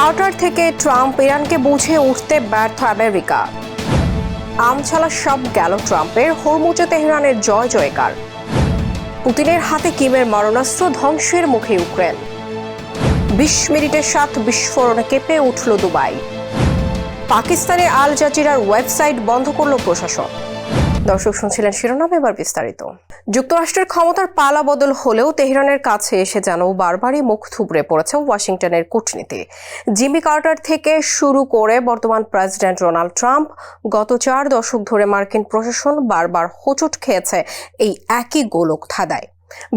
Carter থেকে Trump, ইরানকে বুঝে উঠতে ব্যর্থ আমেরিকা। আমছালা সব গেল ট্রাম্পের, হরমুজে তেহরানের জয় জয়কার। পুতিনের হাতে কিমের মারণাস্ত্র, ধ্বংসের মুখে ইউক্রেন। 20 মিনিটে 7 বিস্ফোরণে কেঁপে উঠল দুবাই। পাকিস্তানে আল জাজিরার ওয়েবসাইট বন্ধ করল প্রশাসন। দর্শক শুনছিলেন শিরোনাম, এবার বিস্তারিত। যুক্তরাষ্ট্রের ক্ষমতার পালা বদল হলেও তেহরানের কাছে এসে যেন বারবারই মুখ থুবড়ে পড়েছে ওয়াশিংটনের কূটনীতি। জিমি কার্টার থেকে শুরু করে বর্তমান প্রেসিডেন্ট ডোনাল্ড ট্রাম্প, গত 4 দশক ধরে মার্কিন প্রশাসন বারবার হোঁচট খেয়েছে এই একই গোলক ধাঁধায়।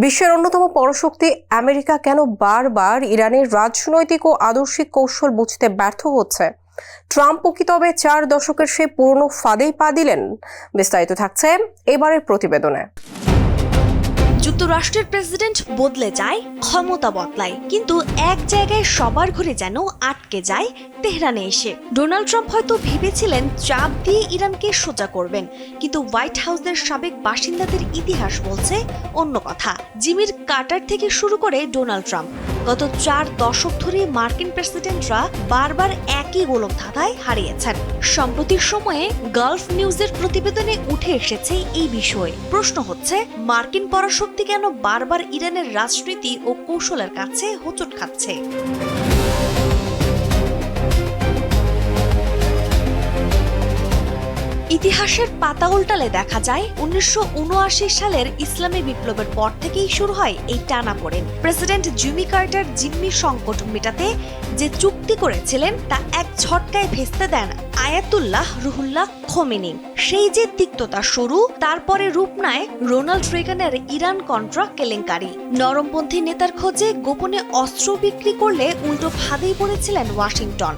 বিশ্বের অন্যতম পরাশক্তি আমেরিকা কেন বারবার ইরানের রাজনৈতিক ও আদর্শিক কৌশল বুঝতে ব্যর্থ হচ্ছে? ট্রাম্পও কি তবে 4 দশকের সেই পুরনো ফাঁদেই পা দিলেন? বিস্তারিত থাকছে এবারের প্রতিবেদনে। যুক্তরাষ্ট্রের প্রেসিডেন্ট বদলে যায়, ক্ষমতা বদলায়, কিন্তু এক জায়গায় সবার ঘরে যেন আটকে যায় তেহরানে এসে। ডোনাল্ড ট্রাম্প হয়তো ভেবেছিলেন চাপ দিয়ে ইরানকে সোজা করবেন, কিন্তু হোয়াইট হাউসের সাবেক বাসিন্দাদের ইতিহাস বলছে অন্য কথা। জিমির কার্টার থেকে শুরু করে ডোনাল্ড ট্রাম্প, গত 4 দশক ধরে মার্কিন প্রেসিডেন্টরা বারবার একই গোলক ধাঁধায় হারিয়েছেন। সম্প্রতির সময়ে গালফ নিউজের প্রতিবেদনে উঠে এসেছে এই বিষয়ে। প্রশ্ন হচ্ছে, মার্কিন পরাশক্তি কেন বারবার ইরানের রাজনীতি ও কৌশলের কাছে হোঁচট খাচ্ছে? ইতিহাসের পাতা উল্টালে দেখা যায় 1979 সালের ইসলামী বিপ্লবের পর থেকেই শুরু হয় এই টানাপোড়েন। প্রেসিডেন্ট জিমি কার্টার জিম্মি সংকট মেটাতে যে চুক্তি করেছিলেন তা এক ঝটকায় ভেস্তে দেন আয়াতুল্লাহ রুহুল্লাহ খোমেনি। সেই যে তিক্ততা শুরু, তারপরে রূপ নেয় রোনাল্ড রেগানের ইরান কন্ট্রা কেলেঙ্কারি। নরমপন্থী নেতার খোঁজে গোপনে অস্ত্র বিক্রি করলে উল্টো ফাঁদেই পড়েছিলেন ওয়াশিংটন।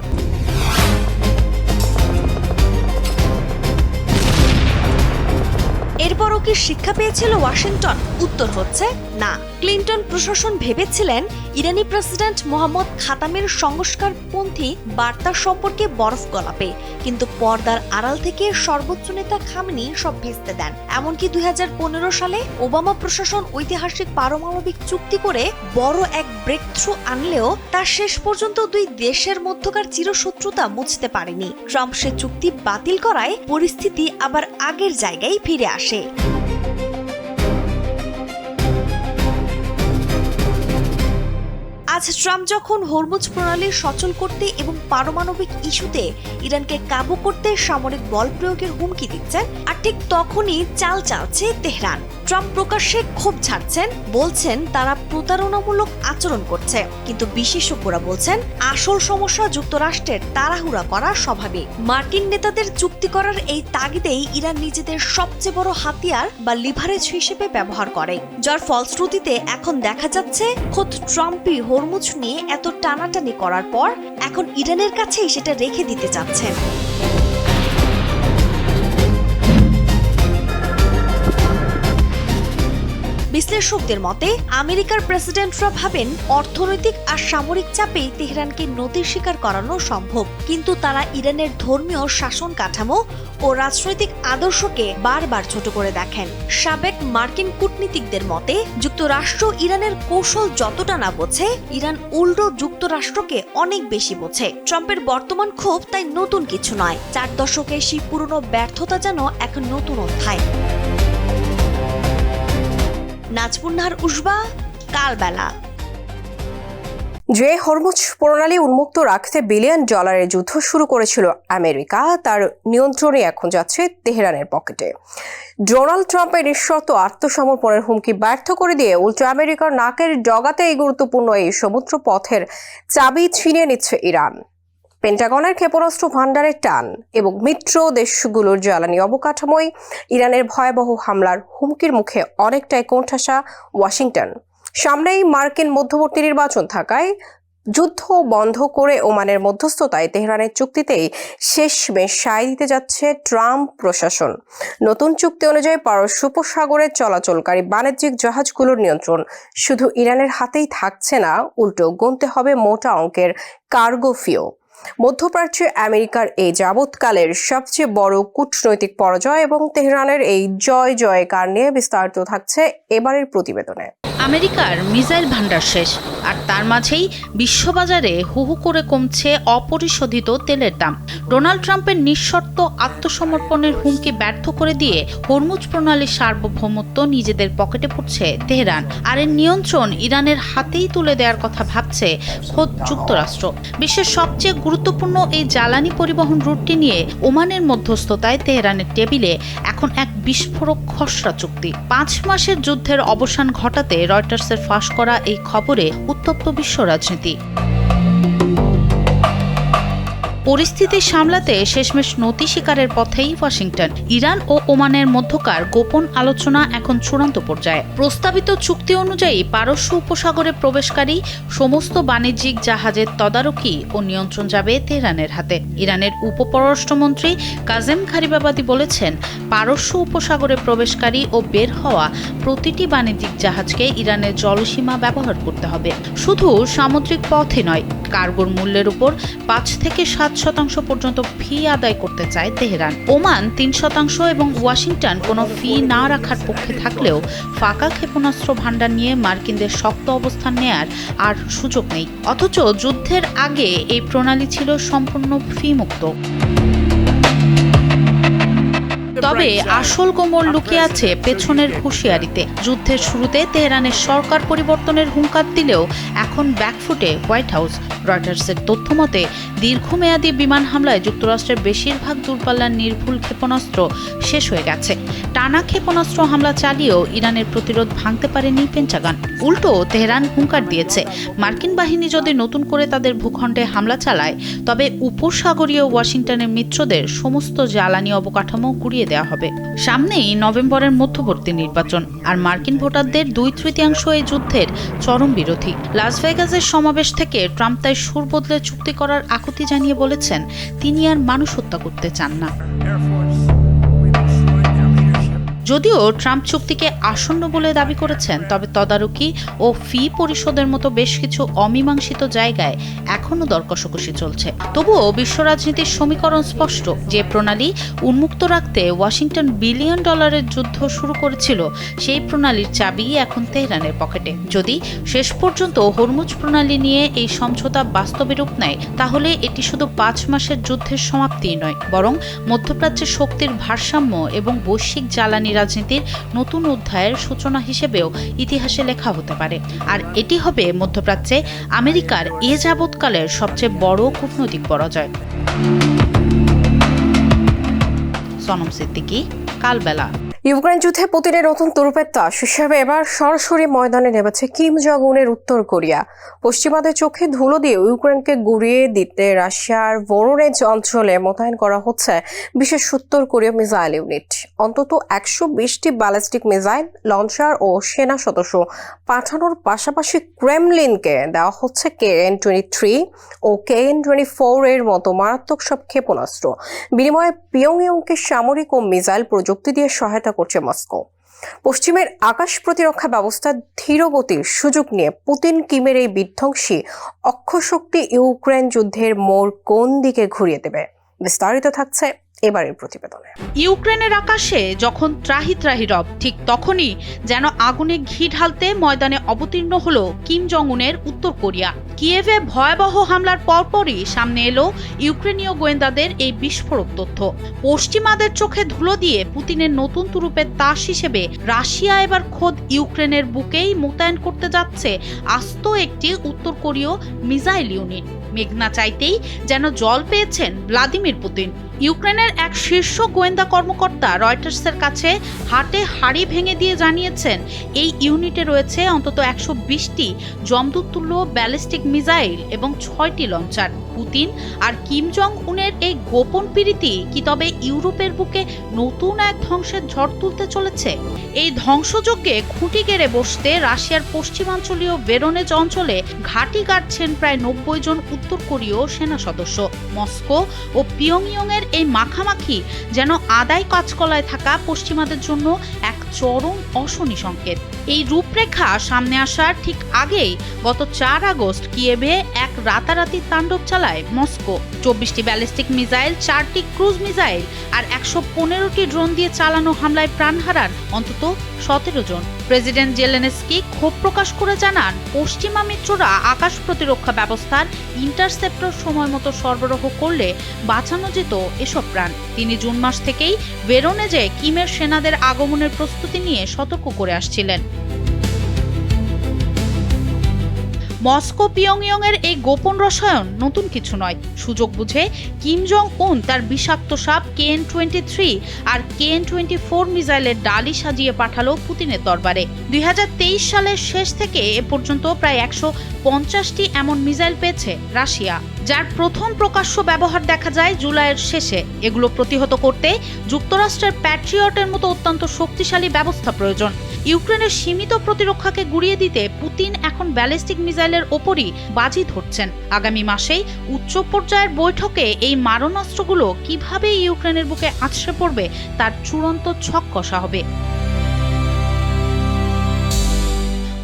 এরপরও কি শিক্ষা পেয়েছিল ওয়াশিংটন? উত্তর হচ্ছে না। ক্লিন্টন প্রশাসন ভেবেছিলেন ইরানি প্রেসিডেন্ট মোহাম্মদ খাতামের সংস্কারপন্থী বার্তা সম্পর্কে বরফ গলাবে, কিন্তু পর্দার আড়াল থেকে সর্বোচ্চ নেতা খামেনি সব ভেস্তে দেন। এমনকি 2015 সালে ওবামা প্রশাসন ঐতিহাসিক পারমাণবিক চুক্তি করে বড় এক ব্রেক থ্রু আনলেও তা শেষ পর্যন্ত 2 দেশের মধ্যকার চিরশত্রুতা মুছতে পারেনি। ট্রাম্প সে চুক্তি বাতিল করায় পরিস্থিতি আবার আগের জায়গায় ফিরে আসে। আজ ট্রাম্প যখন হরমুজ প্রণালী সচল করতে এবং পারমাণবিক ইস্যুতে ইরানকে কাবু করতে সামরিক বল প্রয়োগের হুমকি দিচ্ছেন, আর ঠিক তখনই চাল চালছে তেহরান। ট্রাম্প প্রকাশ্যে ক্ষোভ ঝাড়ছেন, বলছেন তারা প্রতারণামূলক আচরণ করছে, কিন্তু বিশেষজ্ঞরা বলছেন আসল সমস্যা যুক্তরাষ্ট্রের তাড়াহুড়া করা স্বভাবে। মার্কিন নেতাদের চুক্তি করার এই তাগিদেই ইরান নিজেদের সবচেয়ে বড় হাতিয়ার বা লিভারেজ হিসেবে ব্যবহার করে, যার ফলশ্রুতিতে এখন দেখা যাচ্ছে খোদ ট্রাম্পই হরমুজ নিয়ে এত টানাটানি করার পর এখন ইরানের কাছেই সেটা রেখে দিতে চাচ্ছেন। বিশ্লেষকদের মতে আমেরিকার প্রেসিডেন্টরা ভাবেন অর্থনৈতিক আর সামরিক চাপেই তেহরানকে নতির স্বীকার করানো সম্ভব, কিন্তু তারা ইরানের ধর্মীয় শাসন কাঠামো ও রাজনৈতিক আদর্শকে বারবার ছোট করে দেখেন। সাবেক মার্কিন কূটনীতিকদের মতে যুক্তরাষ্ট্র ইরানের কৌশল যতটা না বোঝে, ইরান উল্টো যুক্তরাষ্ট্রকে অনেক বেশি বোঝে। ট্রাম্পের বর্তমান ক্ষোভ তাই নতুন কিছু নয়, 4 দশকে সেই পুরনো ব্যর্থতা যেন এক নতুন অধ্যায়। নাজমুন্নাহার উসবা, কালবেলা। যে হরমুজ প্রণালী উন্মুক্ত রাখতে $1 বিলিয়ন যুদ্ধ শুরু করেছিল আমেরিকা, তার নিয়ন্ত্রণে এখন যাচ্ছে তেহরানের পকেটে। ডোনাল্ড ট্রাম্পের নিঃশর্ত আত্মসমর্পণের হুমকি ব্যর্থ করে দিয়ে উল্টো আমেরিকার নাকের ডগাতে এই গুরুত্বপূর্ণ এই সমুদ্র পথের চাবি ছিনিয়ে নিচ্ছে ইরান। পেন্টাগনের ক্ষেপণাস্ত্র ভান্ডারের টান এবং মিত্র দেশগুলোর জ্বালানি অবকাঠামোয় ইরানের ভয়াবহ হামলার হুমকির মুখে অনেকটাই কোণঠাসা ওয়াশিংটন। সামনেই মার্কিন মধ্যবর্তী নির্বাচন থাকায় যুদ্ধ বন্ধ করে ওমানের মধ্যস্থতায় তেহরানের চুক্তিতেই শেষমেশ সায় দিতে যাচ্ছে ট্রাম্প প্রশাসন। নতুন চুক্তি অনুযায়ী পারস্য উপসাগরে চলাচলকারী বাণিজ্যিক জাহাজগুলোর নিয়ন্ত্রণ শুধু ইরানের হাতেই থাকছে না, উল্টো গুনতে হবে মোটা অঙ্কের কার্গো ফিও। মধ্যপ্রাচ্যে আমেরিকার এই যাবৎকালের সবচেয়ে বড় কূটনৈতিক পরাজয় এবং তেহরানের এই জয় জয়কার নিয়ে বিস্তারিত থাকছে এবারের প্রতিবেদনে। আমেরিকার মিসাইল ভান্ডার শেষ, আর তার মাঝেই বিশ্ববাজারে হুহু করে কমছে অপরিশোধিত তেলের দাম। ডোনাল্ড ট্রাম্পের নিঃশর্ত আত্মসমর্পণের হুমকি ব্যর্থ করে দিয়ে হরমুজ প্রণালীর সার্বভৌমত্ব নিজেদের পকেটে পড়ছে তেহরান, আর এর নিয়ন্ত্রণ ইরানের হাতেই তুলে দেওয়ার কথা ভাবছে খোদ যুক্তরাষ্ট্র। বিশ্বের সবচেয়ে গুরুত্বপূর্ণ এই জ্বালানি পরিবহন রুটটি নিয়ে ওমানের মধ্যস্থতায় তেহরানের টেবিলে এখন এক বিস্ফোরক খসড়া চুক্তি। 5 মাসের যুদ্ধের অবসান ঘটাতে রয়টার্সের ফাঁস করা এই খবরে উত্তপ্ত বিশ্ব রাজনীতি। পরিস্থিতি সামলাতে শেষমেশ নতি স্বীকারের পথেই ওয়াশিংটন। ইরান ও ওমানের মধ্যকার গোপন আলোচনা এখন চূড়ান্ত পর্যায়ে। প্রস্তাবিত চুক্তি অনুযায়ী পারস্য উপসাগরে প্রবেশকারী সমস্ত বাণিজ্যিক জাহাজের তদারকি ও নিয়ন্ত্রণ যাবে তেহরানের হাতে। ইরানের উপপররাষ্ট্রমন্ত্রী কাজেম গারিবাবাদি বলেছেন, পারস্য উপসাগরে প্রবেশকারী ও বের হওয়া প্রতিটি বাণিজ্যিক জাহাজকে ইরানের জলসীমা ব্যবহার করতে হবে। শুধু সামুদ্রিক পথে নয়, কার্গোর মূল্যের উপর 5 থেকে 7% পর্যন্ত ফি আদায় করতে চায় তেহরান। ওমান 3% এবং ওয়াশিংটন কোনো ফি না রাখার পক্ষে থাকলেও ফাঁকা ক্ষেপণাস্ত্র ভান্ডার নিয়ে মার্কিনদের শক্ত অবস্থান নেয়ার আর সুযোগ নেই। অথচ যুদ্ধের আগে এই প্রণালী ছিল সম্পূর্ণ ফি মুক্ত। তবে আসল কোমর লুকিয়ে আছে পেছনের হুঁশিয়ারিতে। যুদ্ধের শুরুতে তেহরানের সরকার পরিবর্তনের হুঙ্কার দিলেও এখন ব্যাকফুটে হোয়াইট হাউস। রয়টার্সের তথ্য মতে দীর্ঘমেয়াদী বিমান হামলায় যুক্তরাষ্ট্রের বেশিরভাগ দূরপাল্লার নির্ভুল ক্ষেপণাস্ত্র শেষ হয়ে গেছে। টানা ক্ষেপণাস্ত্র হামলা চালিয়েও ইরানের প্রতিরোধ ভাঙতে পারেনি পেন্টাগন। উল্টো তেহরান হুঙ্কার দিয়েছে, মার্কিন বাহিনী যদি নতুন করে তাদের ভূখণ্ডে হামলা চালায় তবে উপসাগরীয় ওয়াশিংটনের মিত্রদের সমস্ত জ্বালানি অবকাঠামো গুড়িয়ে দেওয়া হবে। সামনেই নভেম্বরের মধ্যবর্তী নির্বাচন, আর মার্কিন ভোটারদের 2/3 এই যুদ্ধের চরম বিরোধী। লাস ভেগাসের সমাবেশ থেকে ট্রাম্প তাই সুর বদলে চুক্তি করার আকুতি জানিয়ে বলেছেন, তিনি আর মানুষ হত্যা করতে চান না। যদিও ট্রাম্প চুক্তিকে আসন্ন বলে দাবি করেছেন, তবে তদারকি ও ফি পরিশোধের মতো বেশ কিছু অমীমাংসিত জায়গায় এখনও দর কষাকষি চলছে। তবুও বিশ্ব রাজনীতির সমীকরণ স্পষ্ট, যে প্রণালী উন্মুক্ত রাখতে ওয়াশিংটন $1 বিলিয়ন যুদ্ধ শুরু করেছিল, সেই প্রণালীর চাবি এখন তেহরানের পকেটে। যদি শেষ পর্যন্ত হরমুজ প্রণালী নিয়ে এই সমঝোতা বাস্তবে রূপ নেয়, তাহলে এটি শুধু 5 মাসের যুদ্ধের সমাপ্তিই নয়, বরং মধ্যপ্রাচ্যের শক্তির ভারসাম্য এবং বৈশ্বিক জ্বালানি রাজনীতির নতুন অধ্যায়ের সূচনা হিসেবেও ইতিহাসে লেখা হতে পারে। আর এটি হবে মধ্যপ্রাচ্যে আমেরিকার এ যাবৎকালের সবচেয়ে বড় কূটনৈতিক পরাজয়। সনম সিদ্দিকী, কালবেলা। ইউক্রেন যুদ্ধে পুতিনের নতুন তুরুপের তাস হিসেবে এবার সরাসরি ময়দানে নেমেছে কিম জং উনের উত্তর কোরিয়া। পশ্চিমাদের চোখে ধুলো দিয়ে ইউক্রেনকে গুড়িয়ে দিতে রাশিয়ার ভোরোনেজ অঞ্চলে মোতায়েন করা হচ্ছে বিশেষ উত্তর কোরীয় মিসাইল ইউনিট। অন্তত 120টি ব্যালিস্টিক মিসাইল লঞ্চার ও সেনা সদস্য পাঠানোর পাশাপাশি ক্রেমলিনকে দেওয়া হচ্ছে KN-23 ও KN-24 এর মতো মারাত্মক সব ক্ষেপণাস্ত্র। বিনিময়ে পিয়ংইয়ংকে সামরিক ও মিসাইল প্রযুক্তি দিয়ে সহায়তা করছে মস্কো। পশ্চিমের আকাশ প্রতিরক্ষা ব্যবস্থার ধীরগতির সুযোগ নিয়ে পুতিন কিমের এই বিধ্বংসী অক্ষশক্তি ইউক্রেন যুদ্ধের মোড় কোন দিকে ঘুরিয়ে দেবে, বিস্তারিত থাকছে এবারের প্রতিবেদনে। ইউক্রেনের আকাশে যখন ত্রাহি ত্রাহি রব, ঠিক তখনই যেন আগুনে ঘি ঢালতে ময়দানে অবতীর্ণ হলো কিম জং উনের উত্তর কোরিয়া। কিয়েভে ভয়াবহ হামলার পরপরই সামনে এলো ইউক্রেনীয় গোয়েন্দাদের এই বিস্ফোরক তথ্য। পশ্চিমাদের চোখে ধুলো দিয়ে পুতিনের নতুন তুরুপের তাস হিসেবে রাশিয়া এবার খোদ ইউক্রেনের বুকেই মোতায়েন করতে যাচ্ছে আস্ত একটি উত্তর কোরীয় মিসাইল ইউনিট। মেঘনা চাইতেই যেন জল পেয়েছেন ভ্লাদিমির পুতিন। ইউক্রেনের এক শীর্ষ গোয়েন্দা কর্মকর্তা রয়টার্সের কাছে হাটে হাড়ি ভেঙে দিয়ে জানিয়েছেন, এই ইউনিটে রয়েছে অন্তত 120টি যমদূততুল্য ব্যালিস্টিক মিসাইল এবং 6টি লঞ্চার। পুতিন আর কিম জং উনের এই গোপন প্রীতি কি তবে ইউরোপের বুকে নতুন এক ধ্বংসের ঝড় তুলতে চলেছে? এই ধ্বংসযজ্ঞে খুঁটি গেড়ে বসতে রাশিয়ার পশ্চিমাঞ্চলীয় ভোরোনেজ অঞ্চলে ঘাঁটি গাড়ছেন প্রায় 90 জন উত্তর কোরীয় সেনা সদস্য। মস্কো ও পিয়ংইয়ং এর এই মাখামাখি যেন আদায় কাঁচকলায় থাকা পশ্চিমাদের জন্য এক চরম অশনি সংকেত। এই রূপরেখা সামনে আসার ঠিক আগেই গত 4 আগস্ট কিয়েভে এক রাতারাতি তাণ্ডব চালায় মস্কো। 24টি ব্যালিস্টিক মিসাইল, 4টি ক্রুজ মিসাইল আর 115টি ড্রোন দিয়ে চালানো হামলায় প্রাণ হারান অন্তত 17 জন। প্রেসিডেন্ট জেলেনস্কি ক্ষোভ প্রকাশ করে জানান, পশ্চিমা মিত্ররা আকাশ প্রতিরক্ষা ব্যবস্থার ইন্টারসেপ্টর সময়মতো সরবরাহ করলে বাঁচানো যেত এসব প্রাণ। তিনি জুন মাস থেকেই ভেরোনেজে কিমের সেনাদের আগমনের প্রস্তুতি নিয়ে সতর্ক করে আসছিলেন। মস্কো পিয়ংইয়ং এর এই গোপন রসায়ন নতুন কিছু নয়। সুযোগ বুঝে কিম জং উন তার বিষাক্ত সাপ KN-23 আর KN-24 মিসাইলের ডালি সাজিয়ে পাঠালো পুতিনের দরবারে। 2023 সালের শেষ থেকে এ পর্যন্ত প্রায় 150টি এমন মিসাইল পেয়েছে রাশিয়া, যার প্রথম প্রকাশ্য ব্যবহার দেখা যায় জুলাইয়ের শেষে। এগুলো প্রতিহত করতে যুক্তরাষ্ট্রের প্যাট্রিয়টের মতো অত্যন্ত শক্তিশালী ব্যবস্থা প্রয়োজন। ইউক্রেনের সীমিত প্রতিরক্ষাকে গুড়িয়ে দিতে পুতিন এখন ব্যালিস্টিক মিসাইলের ওপরই বাজি ধরছেন। আগামী মাসেই উচ্চ পর্যায়ের বৈঠকে এই মারণাস্ত্রগুলো কিভাবে ইউক্রেনের বুকে আছড়ে পড়বে তার চূড়ান্ত ছক কষা হবে।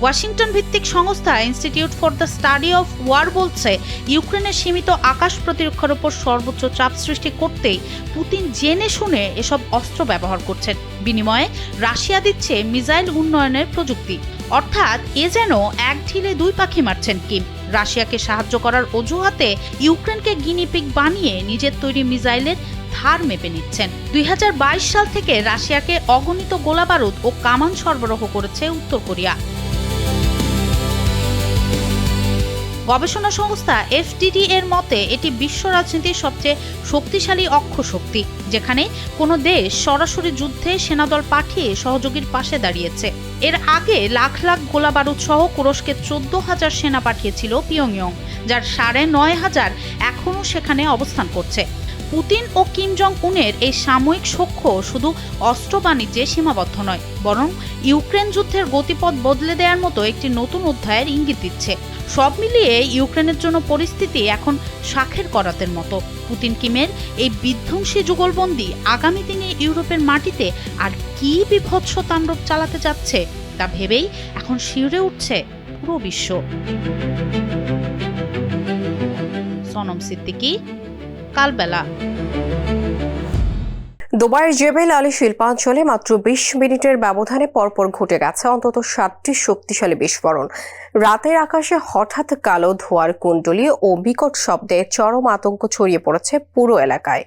ওয়াশিংটন ভিত্তিক সংস্থা institute for the study of war বলছে, ইউক্রেনের সীমিত আকাশ প্রতিরক্ষার উপর সর্বোচ্চ চাপ সৃষ্টি করতেই পুতিন জেনে শুনে এসব অস্ত্র ব্যবহার করছেন। বিনিময়ে রাশিয়া দিচ্ছে মিসাইল উন্নয়নের প্রযুক্তি। অর্থাৎ এ যেন এক ঢিলে দুই পাখি মারছেন কিম। রাশিয়াকে সাহায্য করার অজুহাতে ইউক্রেনকে গিনিপিগ বানিয়ে নিজের তৈরি মিসাইলের ধার মেপে নিচ্ছেন। 2022 সাল থেকে রাশিয়াকে অগণিত গোলাবারুদ ও কামান সরবরাহ করেছে উত্তর কোরিয়া। গবেষণা সংস্থা FDD এর মতে এটি বিশ্ব রাজনীতির সবচেয়ে শক্তিশালী অক্ষশক্তি, যেখানে কোনো দেশ সরাসরি যুদ্ধে সেনাদল পাঠিয়ে সহযোগীর পাশে দাঁড়িয়েছে। এর আগে লাখ লাখ গোলাবারুদ সহ তুরস্কে 14,000 সেনা পাঠিয়েছিল পিয়ংইয়ং, যার 9,500 এখনও সেখানে অবস্থান করছে। পুতিন ও কিম জং উনের এই সাময়িক সখ্য শুধু অস্ত্র বাণিজ্যে সীমাবদ্ধ নয়, বরং ইউক্রেন যুদ্ধের গতিপথ বদলে দেওয়ার মতো একটি নতুন অধ্যায়ের ইঙ্গিত দিচ্ছে। সব মিলিয়ে ইউক্রেনের জন্য পরিস্থিতি এখন শাখের করাতের মতো। পুতিন কিমের এই বিধ্বংসী যুগলবন্দি আগামী দিনে ইউরোপের মাটিতে আর কি বিভৎস তাণ্ডব চালাতে যাচ্ছে তা ভেবেই এখন শিউরে উঠছে পুরো বিশ্ব। সনম সিদ্দিকী, কালবেলা। দুবাইয়ের জেবেল আলী শিল্পাঞ্চলে মাত্র 20 মিনিটের ব্যবধানে পরপর ঘটে গেছে অন্তত 7টি শক্তিশালী বিস্ফোরণ। রাতের আকাশে হঠাৎ কালো ধোঁয়ার কুণ্ডলী ও বিকট শব্দে চরম আতঙ্ক ছড়িয়ে পড়েছে পুরো এলাকায়।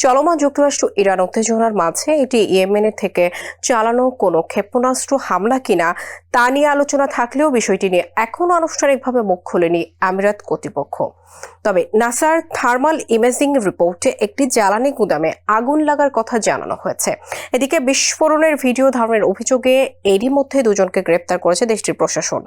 চলমান যুক্তরাষ্ট্র ইরান উত্তেজনার মাঝে এটি ইয়েমেনের থেকে চালানো কোনো ক্ষেপণাস্ত্র হামলা কিনা তা নিয়ে আলোচনা থাকলেও বিষয়টি নিয়ে এখনও আনুষ্ঠানিকভাবে মুখ খোলেনি আমিরাত কর্তৃপক্ষ। তবে নাসার থার্মাল ইমেজিং রিপোর্টে একটি জ্বালানি গুদামে আগুন লাগার কথা জানানো হয়েছে। এদিকে বিস্ফোরণের ভিডিও ধারণের অভিযোগে এরই মধ্যে 2 জনকে গ্রেপ্তার করেছে দেশটির প্রশাসন।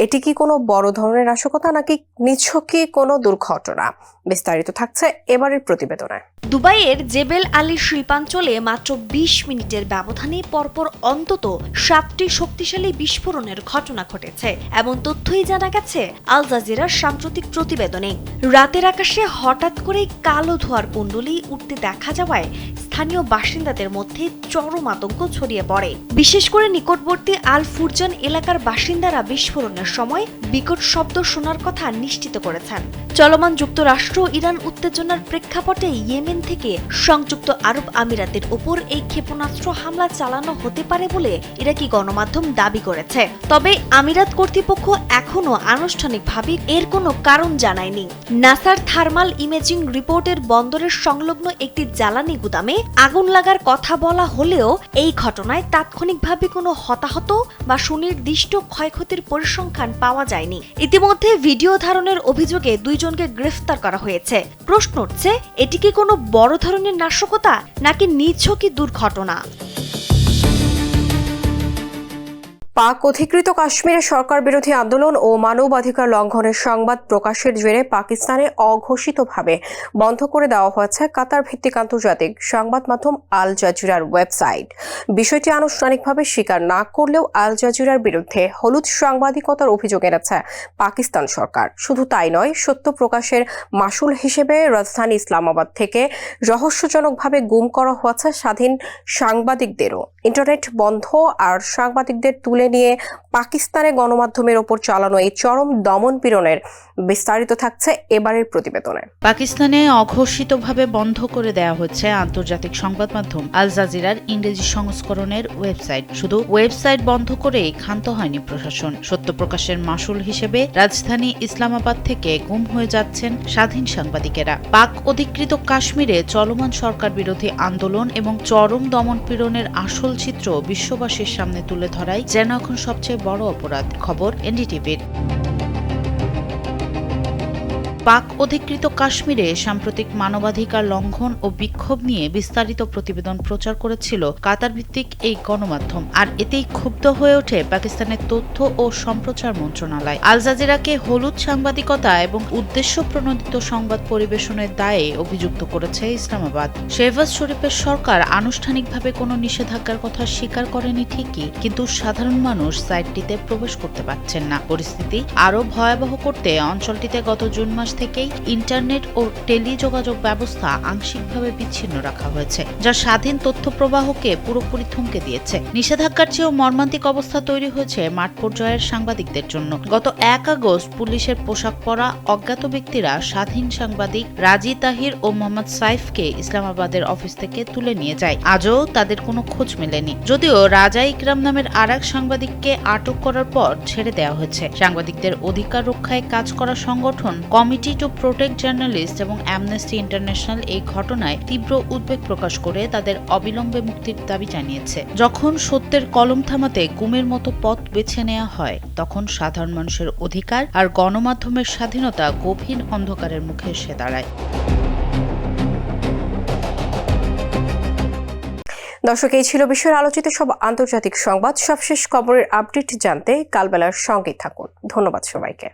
এটি কি কোনো বড় ধরনের নাশকতা নাকি নিছকই কোনো দুর্ঘটনা? বিস্তারিত থাকছে এবারের প্রতিবেদনে। দুবাইয়ের জেবেল আলী শিল্পাঞ্চলে মাত্র 20 মিনিটের ব্যবধানে পরপর অন্তত 7টি শক্তিশালী বিস্ফোরণের ঘটনা ঘটেছে, এমন তথ্যই জানা গেছে আল জাজিরার সাম্প্রতিক প্রতিবেদনে। রাতের আকাশে হঠাৎ করে কালো ধোঁয়ার কুণ্ডলী উঠতে দেখা যাওয়ায় স্থানীয় বাসিন্দাদের মধ্যে চরম আতঙ্ক ছড়িয়ে পড়ে। বিশেষ করে নিকটবর্তী আল ফুরজান এলাকার বাসিন্দারা বিস্ফোরণের সময় বিকট শব্দ শোনার কথা নিশ্চিত করেছেন। চলমান যুক্তরাষ্ট্র ইরান উত্তেজনার প্রেক্ষাপটে ইয়েমেন থেকে সংযুক্ত আরব আমিরাতের উপর এই ক্ষেপণাস্ত্র হামলা চালানো হতে পারে বলে ইরাকি গণমাধ্যম দাবি করেছে। তবে আমিরাত কর্তৃপক্ষ এখনও আনুষ্ঠানিকভাবে এর কোনো কারণ জানায়নি। নাসার থার্মাল ইমেজিং রিপোর্টের বন্দরের সংলগ্ন একটি জ্বালানি গুদামে আগুন লাগার কথা বলা হলেও এই ঘটনায় তাৎক্ষণিকভাবে কোনো হতাহত বা সুনির্দিষ্ট ক্ষয়ক্ষতির পরিসংখ্যান পাওয়া যায়নি। ইতিমধ্যে ভিডিও ধারণের অভিযোগে 2 জনকে গ্রেফতার করা হয়েছে। প্রশ্ন উঠছে, এটি কি কোনো বড় ধরনের নাশকতা নাকি নিছকই দুর্ঘটনা? পাক অধিকৃত কাশ্মীরে সরকার বিরোধী আন্দোলন ও মানবাধিকার লঙ্ঘনের সংবাদ প্রকাশের জেরে পাকিস্তানে অঘোষিতভাবে বন্ধ করে দেওয়া হয়েছে কাতার ভিত্তিক আন্তর্জাতিক সংবাদ মাধ্যম আল জাজিরার ওয়েবসাইট। বিষয়টি আনুষ্ঠানিকভাবে স্বীকার না করলেও আল জাজিরার বিরুদ্ধে হলুদ সাংবাদিকতার অভিযোগ এনেছে পাকিস্তান সরকার। শুধু তাই নয়, সত্য প্রকাশের মাসুল হিসেবে রাজধানী ইসলামাবাদ থেকে রহস্যজনকভাবে গুম করা হয়েছে স্বাধীন সাংবাদিকদেরও। ইন্টারনেট বন্ধ আর সাংবাদিকদের তুলে নিয়ে পাকিস্তানের গণমাধ্যমের ওপর চালানো এই চরম দমন-পীড়নের বিস্তারিত থাকছে এবারের প্রতিবেদনে। পাকিস্তানে অঘোষিতভাবে বন্ধ করে দেওয়া হচ্ছে আন্তর্জাতিক সংবাদ মাধ্যম আল জাজিরার ইংরেজি সংস্করণের ওয়েবসাইট। শুধু ওয়েবসাইট বন্ধ করেই ক্ষান্ত হয়নি প্রশাসন। সত্য প্রকাশের মাশুল হিসেবে রাজধানী ইসলামাবাদ থেকে গুম হয়ে যাচ্ছেন স্বাধীন সাংবাদিকেরা। পাক অধিকৃত কাশ্মীরে চলমান সরকার বিরোধী আন্দোলন এবং চরম দমন-পীড়নের আসল চিত্র বিশ্ববাসীর সামনে তুলে ধরাই যেন এখন সবচেয়ে বড় অপরাধ। খবর এনডিটিভির। পাক অধিকৃত কাশ্মীরে সাম্প্রতিক মানবাধিকার লঙ্ঘন ও বিক্ষোভ নিয়ে বিস্তারিত প্রতিবেদন প্রচার করেছিল কাতার ভিত্তিক এই গণমাধ্যম। আর এতেই ক্ষুব্ধ হয়ে ওঠে পাকিস্তানের তথ্য ও সম্প্রচার মন্ত্রণালয়। আল জাজিরাকে হলুদ সাংবাদিকতা এবং উদ্দেশ্য প্রণোদিত সংবাদ পরিবেশনের দায়ে অভিযুক্ত করেছে ইসলামাবাদ। শেহবাজ শরীফের সরকার আনুষ্ঠানিকভাবে কোনো নিষেধাজ্ঞার কথা স্বীকার করেনি ঠিকই, কিন্তু সাধারণ মানুষ সাইটটিতে প্রবেশ করতে পারছেন না। পরিস্থিতি আরও ভয়াবহ করতে অঞ্চলটিতে গত জুন মাস থেকেই ইন্টারনেট ও টেলিযোগাযোগ ব্যবস্থা আংশিকভাবে বিচ্ছিন্ন রাখা হয়েছে, যা স্বাধীন তথ্য প্রবাহকে পুরোপুরি থমকে দিয়েছে। নিষেধাজ্ঞার চেয়েও মর্মান্তিক অবস্থা তৈরি হয়েছে মাঠ পর্যায়ের সাংবাদিকদের জন্য। গত 1 আগস্ট পুলিশের পোশাক পরা অজ্ঞাত ব্যক্তিরা স্বাধীন সাংবাদিক রাজি তাহির ও মোহাম্মদ সাইফকে ইসলামাবাদের অফিস থেকে তুলে নিয়ে যায়। আজও তাদের কোনো খোঁজ মেলেনি, যদিও রাজা ইকরাম নামের আরেক সাংবাদিককে আটক করার পর ছেড়ে দেওয়া হয়েছে। সাংবাদিকদের অধিকার রক্ষায় কাজ করা সংগঠন কমিটি টু প্রোটেক্ট জার্নালিস্ট এবং অ্যামনেস্টি ইন্টারন্যাশনাল এই ঘটনায় তীব্র উদ্বেগ প্রকাশ করে তাদের অবিলম্বে মুক্তির দাবি জানিয়েছে। যখন সত্যের কলম থামাতে গুমের মতো পথ বেছে নেওয়া হয়, তখন সাধারণ মানুষের অধিকার আর গণমাধ্যমের স্বাধীনতা গভীর অন্ধকারের মুখে এসে দাঁড়ায়। দর্শক, এই ছিল বিশ্বের আলোচিত সব আন্তর্জাতিক সংবাদ। সবশেষ খবরের আপডেট জানতে কালবেলার সঙ্গেই থাকুন। ধন্যবাদ সবাইকে।